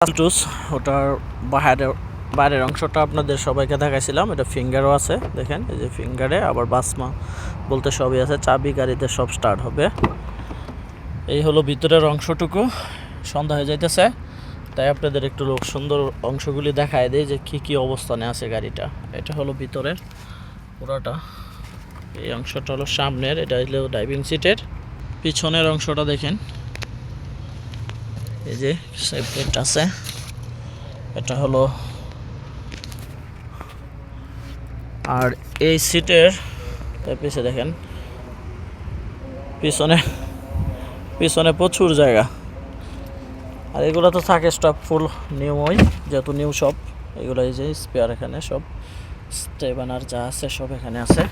টুস ওটার বাইরের বাইরের অংশটা আপনাদের সবাইকে দেখাইছিলাম। এটা ফিঙ্গারও আছে, দেখেন এই যে ফিঙ্গারে, আবার বাসমা বলতে সবই আছে, চাবি গাড়িতে সব স্টার্ট হবে। এই হলো ভিতরের অংশটুকু। সন্ধ্যা হয়ে যাইতেছে, তাই আপনাদের একটু সুন্দর অংশগুলি দেখায় দেয় যে কি কি অবস্থানে আছে গাড়িটা। এটা হলো ভিতরের পুরাটা। এই অংশটা হলো সামনের, এটা হলো ড্রাইভিং সিটের। পিছনের অংশটা দেখেন, এই যে সেপারেট আছে। এটা হলো, আর এই সিটের পিছে দেখেন, পিছনে পিছনে প্রচুর জায়গা। আর এগুলো তো থাকে স্টক ফুল নিউই, যেহেতু নিউ সব। এগুলো এই যে স্পেয়ার, এখানে সব স্টেবানার যা আছে সব এখানে আছে।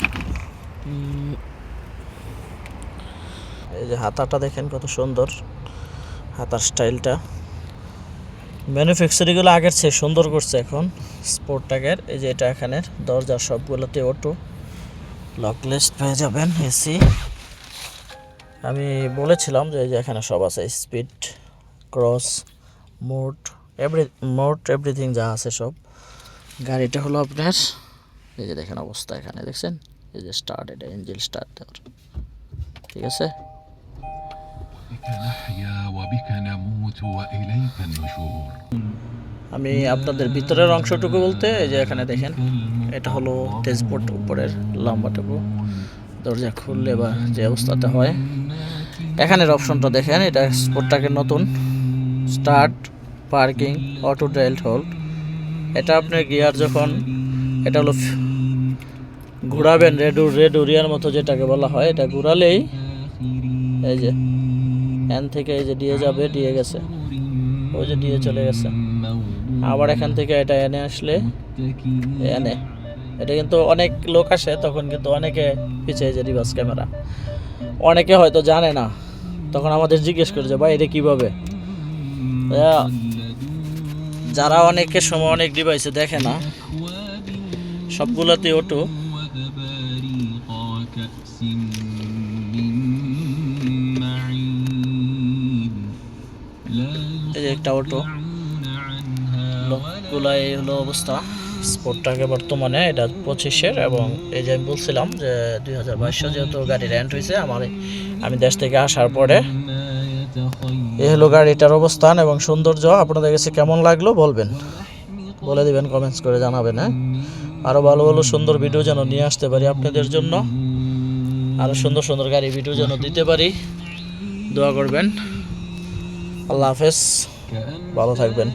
এই যে হাতাটা দেখেন কত সুন্দর, হাতার স্টাইলটা। ম্যানুফ্যাকচারিংগুলো আগের চেয়ে সুন্দর করছে এখন স্পোর্টটাকের। এই যে এটা এখানের দরজা সবগুলোতে অটো, লকলেস পেয়ে যাবেন, এসি। আমি বলেছিলাম যে এই যে এখানে সব আছে, স্পিড, ক্রস, মোড, এভরিথিং যা আছে সব। গাড়িটা হলো আপনার, এই যে দেখেন অবস্থা, এখানে দেখছেন এই যে স্টার্ট, এটা ইঞ্জিন স্টার্ট দেওয়ার, ঠিক আছে। আমি আপনাদের ভিতরের অংশটুকু বলতে, এই যে এখানে দেখেন, এটা হলো ড্যাশবোর্ড, উপরের লম্বাটুকু। দরজা খুললে বা যে অবস্থাতে হয়, এখানের অপশনটা দেখেন, এটা স্পোর্টটাকে নতুন start, parking, auto drive hold. এটা আপনার গিয়ার যখন, এটা হলো ঘোরাবেন রেড উরিয়ার মতো যেটাকে বলা হয়, এটা ঘোরালেই এই যে এখান থেকে এই যে দিয়ে যাবে, দিয়ে গেছে, ওই যে দিয়ে চলে গেছে। আবার এখান থেকে এটা এনে আসলে এনে, এটা কিন্তু অনেক লোক আসে তখন, কিন্তু অনেকে পিছিয়ে যে রিভার্স ক্যামেরা, অনেকে হয়তো জানে না, তখন আমাদের জিজ্ঞেস করে যে ভাই এটা কীভাবে। যারা অনেকের সময় অনেক ডিভাইসে দেখে না, সবগুলোতে অটো। এই যে একটা অটো, লোকগুলাই হলো অবস্থা স্পোর্টটাকে বর্তমানে। এটা 25-এর, এবং এই যে আমি বলছিলাম যে 2022 যেহেতু গাড়ি রেন্ট হয়েছে আমি দেশ থেকে আসার পরে। এই হলো গাড়িটার অবস্থান এবং সৌন্দর্য। আপনাদের কাছে কেমন লাগলো বলবেন, বলে দিবেন, কমেন্টস করে জানাবেন। হ্যাঁ, আরও ভালো ভালো সুন্দর ভিডিও যেন নিয়ে আসতে পারি আপনাদের জন্য, আরও সুন্দর সুন্দর গাড়ি ভিডিও যেন দিতে পারি। দোয়া করবেন। আল্লাহ হাফেজ, ভালো থাকবেন।